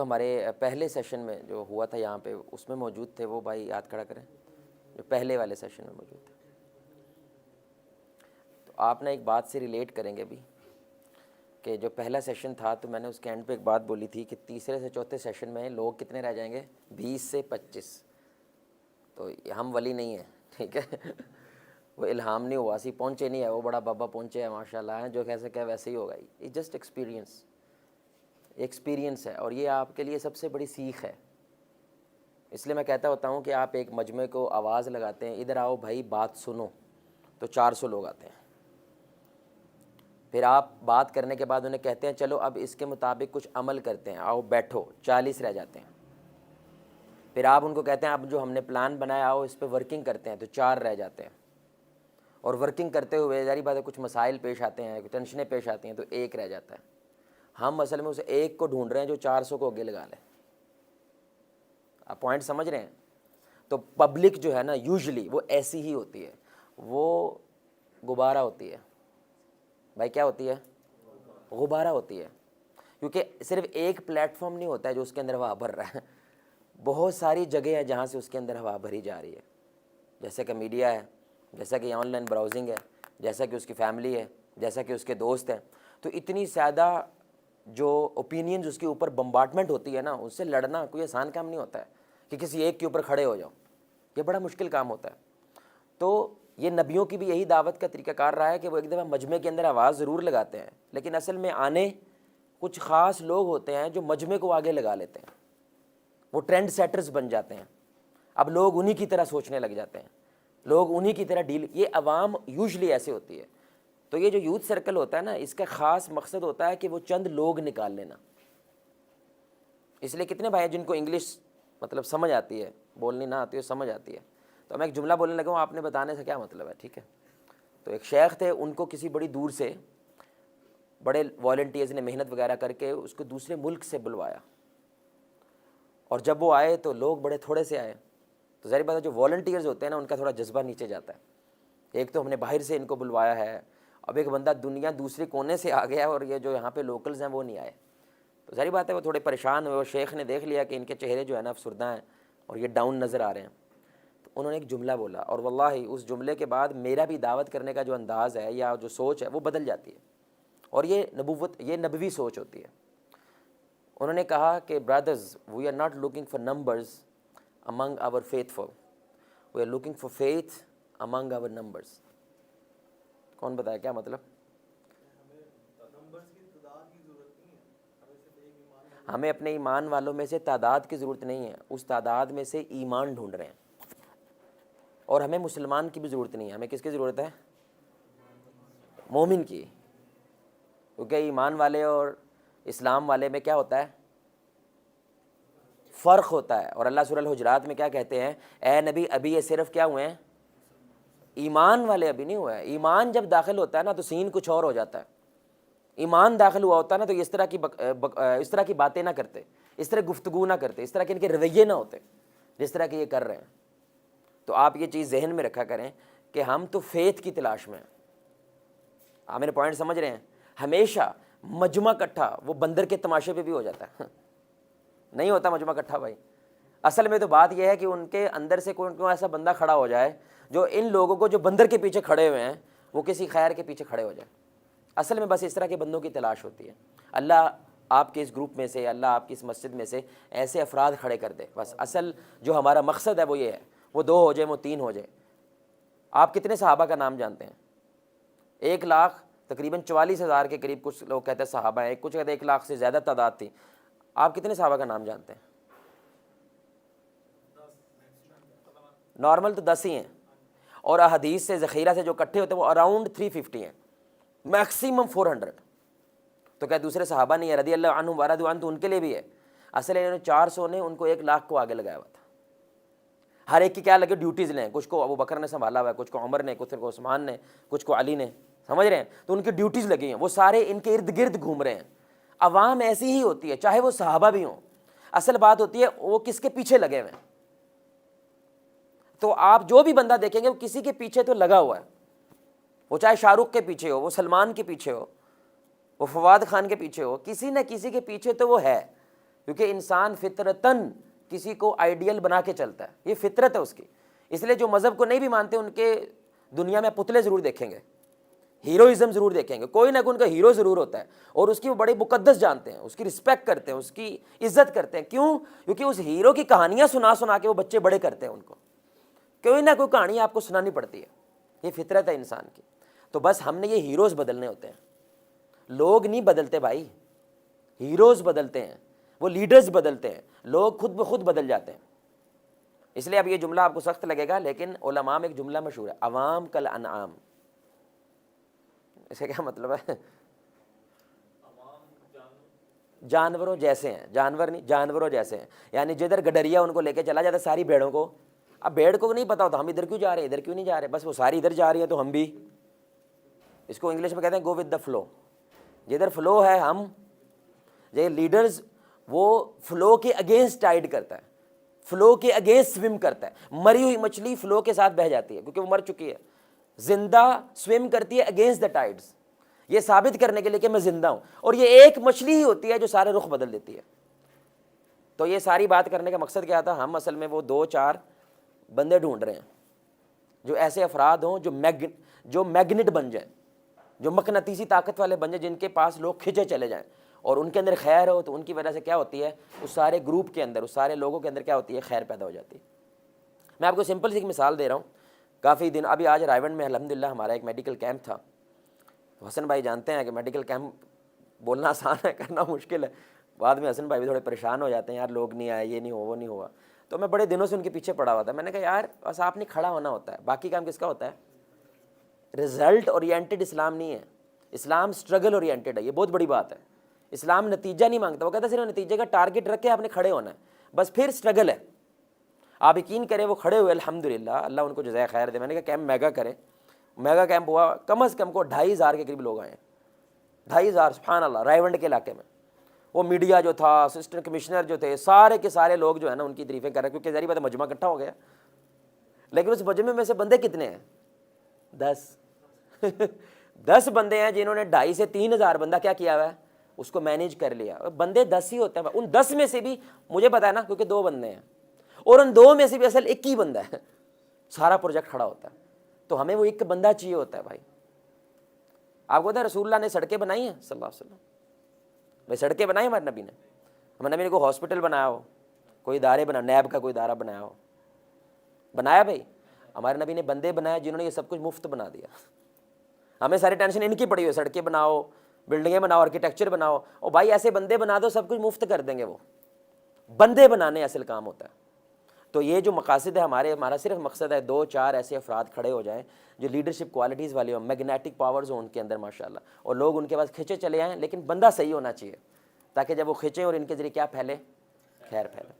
جو ہمارے پہلے سیشن میں جو ہوا تھا یہاں پہ اس میں موجود تھے وہ بھائی ہاتھ کھڑا کریں جو پہلے والے سیشن میں موجود تھے. تو آپ نے ایک بات سے ریلیٹ کریں گے بھی کہ جو پہلا سیشن تھا تو میں نے اس کے اینڈ پہ ایک بات بولی تھی کہ تیسرے سے چوتھے سیشن میں لوگ کتنے رہ جائیں گے؟ 20 سے 25. تو ہم ولی نہیں ہیں, ٹھیک ہے. وہ الہام نہیں ہوا, سی پہنچے نہیں ہے, وہ بڑا بابا پہنچے ہیں ماشاء اللہ, جو کیسے کہ ویسے ہی ہوگا. یہ جسٹ ایکسپیرینس ہے, اور یہ آپ کے لیے سب سے بڑی سیکھ ہے. اس لیے میں کہتا ہوتا ہوں کہ آپ ایک مجمع کو آواز لگاتے ہیں, ادھر آؤ بھائی بات سنو, تو 400 لوگ آتے ہیں. پھر آپ بات کرنے کے بعد انہیں کہتے ہیں چلو اب اس کے مطابق کچھ عمل کرتے ہیں, آؤ بیٹھو, 40 رہ جاتے ہیں. پھر آپ ان کو کہتے ہیں اب جو ہم نے پلان بنایا آؤ اس پہ ورکنگ کرتے ہیں, تو 4 رہ جاتے ہیں. اور ورکنگ کرتے ہوئے ظاہری بات ہے کچھ مسائل پیش آتے ہیں, کچھ ٹینشنیں پیش آتی ہیں, تو 1 رہ جاتا ہے. ہم اصل میں اسے 1 کو ڈھونڈ رہے ہیں جو 400 کو آگے لگا لے. آپ پوائنٹ سمجھ رہے ہیں؟ تو پبلک جو ہے نا یوزلی وہ ایسی ہی ہوتی ہے, وہ غبارہ ہوتی ہے. بھائی کیا ہوتی ہے؟ غبارہ ہوتی ہے. کیونکہ صرف ایک پلیٹ فارم نہیں ہوتا ہے جو اس کے اندر ہوا بھر رہا ہے, بہت ساری جگہ ہیں جہاں سے اس کے اندر ہوا بھری جا رہی ہے. جیسے کہ میڈیا ہے, جیسا کہ آن لائن براؤزنگ ہے, جیسا کہ اس کی فیملی ہے, جیسا کہ اس کے دوست ہیں. تو اتنی زیادہ جو اوپینینز اس کے اوپر بمبارڈمنٹ ہوتی ہے نا, اس سے لڑنا کوئی آسان کام نہیں ہوتا ہے کہ کسی ایک کے اوپر کھڑے ہو جاؤ. یہ بڑا مشکل کام ہوتا ہے. تو یہ نبیوں کی بھی یہی دعوت کا طریقہ کار رہا ہے کہ وہ ایک دفعہ مجمع کے اندر آواز ضرور لگاتے ہیں, لیکن اصل میں آنے کچھ خاص لوگ ہوتے ہیں جو مجمع کو آگے لگا لیتے ہیں. وہ ٹرینڈ سیٹرز بن جاتے ہیں. اب لوگ انہی کی طرح سوچنے لگ جاتے ہیں, لوگ انہی کی طرح ڈیل. یہ عوام یوزلی ایسے ہوتی ہے. تو یہ جو یوتھ سرکل ہوتا ہے نا, اس کا خاص مقصد ہوتا ہے کہ وہ چند لوگ نکال لینا. اس لیے کتنے بھائی جن کو انگلش مطلب سمجھ آتی ہے, بولنی نہ آتی ہے سمجھ آتی ہے, تو میں ایک جملہ بولنے لگا ہوں, آپ نے بتانے سے کیا مطلب ہے, ٹھیک ہے. تو ایک شیخ تھے, ان کو کسی بڑی دور سے بڑے والنٹیئرز نے محنت وغیرہ کر کے اس کو دوسرے ملک سے بلوایا, اور جب وہ آئے تو لوگ بڑے تھوڑے سے آئے. تو ظاہر بات ہے جو والنٹیئرز ہوتے ہیں نا ان کا تھوڑا جذبہ نیچے جاتا ہے. ایک تو ہم نے باہر سے ان کو بلوایا ہے, اب ایک بندہ دنیا دوسرے کونے سے آ گیا, اور یہ جو یہاں پہ لوکلز ہیں وہ نہیں آئے. تو ظاہر بات ہے وہ تھوڑے پریشان ہوئے, اور شیخ نے دیکھ لیا کہ ان کے چہرے جو ہے نا افسردہ ہیں اور یہ ڈاؤن نظر آ رہے ہیں. تو انہوں نے ایک جملہ بولا, اور واللہ اس جملے کے بعد میرا بھی دعوت کرنے کا جو انداز ہے یا جو سوچ ہے وہ بدل جاتی ہے, اور یہ نبوت, یہ نبوی سوچ ہوتی ہے. انہوں نے کہا کہ brothers, we are not looking for numbers among our faithful, we are looking for faith among our numbers. کون بتایا کیا مطلب؟ ہمیں اپنے ایمان والوں میں سے تعداد کی ضرورت نہیں ہے, اس تعداد میں سے ایمان ڈھونڈ رہے ہیں. اور ہمیں مسلمان کی بھی ضرورت نہیں ہے, ہمیں کس کی ضرورت ہے؟ مومن کی. کیونکہ ایمان والے اور اسلام والے میں کیا ہوتا ہے؟ فرق ہوتا ہے. اور اللہ سورہ الحجرات میں کیا کہتے ہیں؟ اے نبی ابھی یہ صرف کیا ہوئے ہیں؟ ایمان والے ابھی نہیں ہوئے ہیں. ایمان جب داخل ہوتا ہے نا تو سین کچھ اور ہو جاتا ہے. ایمان داخل ہوا ہوتا ہے نا تو اس طرح کی باتیں نہ کرتے, اس طرح گفتگو نہ کرتے, اس طرح کے ان کے رویے نہ ہوتے جس طرح کہ یہ کر رہے ہیں. تو آپ یہ چیز ذہن میں رکھا کریں کہ ہم تو فیتھ کی تلاش میں ہیں. آپ میرے پوائنٹ سمجھ رہے ہیں؟ ہمیشہ مجمع کٹھا وہ بندر کے تماشے پہ بھی ہو جاتا ہے, نہیں ہوتا مجمع کٹھا بھائی. اصل میں تو بات یہ ہے کہ ان کے اندر سے کوئی ایسا بندہ کھڑا ہو جائے جو ان لوگوں کو جو بندر کے پیچھے کھڑے ہوئے ہیں وہ کسی خیر کے پیچھے کھڑے ہو جائے. اصل میں بس اس طرح کے بندوں کی تلاش ہوتی ہے. اللہ آپ کے اس گروپ میں سے, اللہ آپ کی اس مسجد میں سے ایسے افراد کھڑے کر دے. بس اصل جو ہمارا مقصد ہے وہ یہ ہے, وہ 2 ہو جائے, وہ 3 ہو جائے. آپ کتنے صحابہ کا نام جانتے ہیں؟ 1 لاکھ تقریباً 44,000 کے قریب کچھ لوگ کہتے ہیں صحابہ ہیں, کچھ کہتے ہیں 1 لاکھ سے زیادہ تعداد تھی. آپ کتنے صحابہ کا نام جانتے ہیں؟ نارمل تو 10 ہی ہیں, اور احادیث سے ذخیرہ سے جو اکٹھے ہوتے ہیں وہ اراؤنڈ 350 ہیں, میکسیمم 400. تو کیا دوسرے صحابہ نہیں ہے رضی اللہ عنہم ورضوا عنہ؟ تو ان کے لیے بھی ہے. اصل انہوں نے 400 نے ان کو 1 لاکھ کو آگے لگایا ہوا تھا. ہر ایک کی کیا لگے ڈیوٹیز لیں, کچھ کو ابو بکر نے سنبھالا ہوا ہے, کچھ کو عمر نے, کچھ کو عثمان نے, کچھ کو علی نے, سمجھ رہے ہیں؟ تو ان کی ڈیوٹیز لگی ہیں, وہ سارے ان کے ارد گرد گھوم رہے ہیں. عوام ایسی ہی ہوتی ہے چاہے وہ صحابہ بھی ہوں. اصل بات ہوتی ہے وہ کس کے پیچھے لگے ہوئے ہیں. تو آپ جو بھی بندہ دیکھیں گے وہ کسی کے پیچھے تو لگا ہوا ہے, وہ چاہے شاہ رخ کے پیچھے ہو, وہ سلمان کے پیچھے ہو, وہ فواد خان کے پیچھے ہو, کسی نہ کسی کے پیچھے تو وہ ہے. کیونکہ انسان فطرتاً کسی کو آئیڈیل بنا کے چلتا ہے، یہ فطرت ہے اس کی. اس لیے جو مذہب کو نہیں بھی مانتے ان کے دنیا میں پتلے ضرور دیکھیں گے، ہیروئزم ضرور دیکھیں گے، کوئی نہ کوئی ان کا ہیرو ضرور ہوتا ہے، اور اس کی وہ بڑے مقدس جانتے ہیں، اس کی رسپیکٹ کرتے ہیں، اس کی عزت کرتے ہیں. کیوں؟ کیونکہ اس ہیرو کی کہانیاں سنا سنا کے وہ بچے بڑے کرتے ہیں ان کو. کوئی نہ کوئی کہانی آپ کو سنانی پڑتی ہے، یہ فطرت ہے انسان کی. تو بس ہم نے یہ ہیروز بدلنے ہوتے ہیں. لوگ نہیں بدلتے بھائی، ہیروز بدلتے ہیں، وہ لیڈرز بدلتے ہیں، لوگ خود بخود بدل جاتے ہیں. اس لیے اب یہ جملہ آپ کو سخت لگے گا، لیکن علماء میں ایک جملہ مشہور ہے، عوام کل انعام. اس کا کیا مطلب ہے؟ جانوروں جیسے ہیں، جانور نہیں، جانوروں جیسے ہیں. یعنی جدھر گڈریا ان کو لے کے چلا جاتا ہے ساری بھیڑوں کو. اب بھیڑ کو نہیں پتا ہوتا ہم ادھر کیوں جا رہے ہیں، ادھر کیوں نہیں جا رہے، بس وہ ساری ادھر جا رہی ہے تو ہم بھی. اس کو انگلش میں کہتے ہیں گو ود دا فلو. جدھر فلو ہے ہم، یہ لیڈرز وہ فلو کے اگینسٹ ٹائڈ کرتا ہے، فلو کے اگینسٹ سویم کرتا ہے. مری ہوئی مچھلی فلو کے ساتھ بہہ جاتی ہے کیونکہ وہ مر چکی ہے. زندہ سویم کرتی ہے اگینسٹ دا ٹائڈز، یہ ثابت کرنے کے لیے کہ میں زندہ ہوں. اور یہ ایک مچھلی ہی ہوتی ہے جو سارے رخ بدل دیتی ہے. تو یہ ساری بات کرنے کا مقصد کیا تھا؟ ہم اصل میں وہ 2-4 بندے ڈھونڈ رہے ہیں جو ایسے افراد ہوں جو میگنٹ بن جائیں، جو مقناطیسی طاقت والے بن جائیں، جن کے پاس لوگ کھنچے چلے جائیں، اور ان کے اندر خیر ہو تو ان کی وجہ سے کیا ہوتی ہے، اس سارے گروپ کے اندر، اس سارے لوگوں کے اندر کیا ہوتی ہے، خیر پیدا ہو جاتی ہے. میں آپ کو سمپل سی ایک مثال دے رہا ہوں. کافی دن ابھی آج رائیونڈ میں الحمدللہ ہمارا ایک میڈیکل کیمپ تھا. حسن بھائی جانتے ہیں کہ میڈیکل کیمپ بولنا آسان ہے، کرنا مشکل ہے. بعد میں حسن بھائی بھی تھوڑے پریشان ہو جاتے ہیں، یار لوگ نہیں آئے، یہ نہیں ہوا، وہ نہیں ہوا. تو میں بڑے دنوں سے ان کے پیچھے پڑا ہوا تھا. میں نے کہا یار بس آپ نے کھڑا ہونا ہوتا ہے، باقی کام کس کا ہوتا ہے. رزلٹ اورینٹڈ اسلام نہیں ہے، اسلام اسٹرگل اورینٹڈ ہے. یہ بہت بڑی بات ہے. اسلام نتیجہ نہیں مانگتا، وہ کہتا ہے صرف نتیجے کا ٹارگٹ رکھ کے آپ نے کھڑے ہونا ہے، بس پھر اسٹرگل ہے. آپ یقین کریں وہ کھڑے ہوئے الحمدللہ، اللہ ان کو جزائے خیر دے. میں نے کہا کیمپ میگا کریں. میگا کیمپ ہوا، کم از کم کو 2,500 کے قریب لوگ آئے ہیں. 2,500 سبحان اللہ رائیونڈ کے علاقے میں. وہ میڈیا جو تھا، اسسٹنٹ کمشنر جو تھے، سارے کے سارے لوگ جو ہے نا ان کی تعریفیں کر رہے ہیں، کیونکہ ظاہر بات ہے مجمع اکٹھا ہو گیا. لیکن اس مجمع میں سے بندے کتنے ہیں؟ 10 10 بندے ہیں جنہوں نے 2,500 سے 3,000 بندہ کیا کیا ہوا ہے، اس کو مینیج کر لیا. بندے 10 ہی ہوتے ہیں. ان 10 میں سے بھی مجھے پتا ہے نا، کیونکہ 2 بندے ہیں، اور ان 2 میں سے بھی اصل 1 ہی بندہ ہے، سارا پروجیکٹ کھڑا ہوتا ہے. تو ہمیں وہ ایک بندہ چاہیے ہوتا ہے بھائی. آپ کو پتا ہے رسول اللہ نے سڑکیں بنائی ہیں صلی اللہ علیہ وسلم. بھائی سڑکیں بنائی ہمارے نبی نے. ہمارے نبی نے کوئی ہاسپٹل بنایا ہو، کوئی ادارے بنا، نیب کا کوئی ادارہ بنایا ہو، بنایا بھائی؟ ہمارے نبی نے بندے بنائے جنہوں نے یہ سب کچھ مفت بنا دیا. ہمیں ساری ٹینشن ان کی پڑی ہوئی، سڑکیں بناؤ، بلڈنگیں بناؤ، آرکیٹیکچر بناؤ. اور بھائی ایسے بندے بنا دو سب کچھ مفت کر دیں گے. وہ بندے بنانے اصل کام ہوتا ہے. تو یہ جو مقاصد ہے ہمارا صرف مقصد ہے 2-4 ایسے افراد کھڑے ہو جائیں جو لیڈرشپ کوالٹیز والے ہوں، میگنیٹک پاورز ہوں ان کے اندر ماشاءاللہ، اور لوگ ان کے پاس کھینچے چلے آئیں. لیکن بندہ صحیح ہونا چاہیے تاکہ جب وہ کھینچیں اور ان کے ذریعے کیا پھیلے، خیر پھیلے.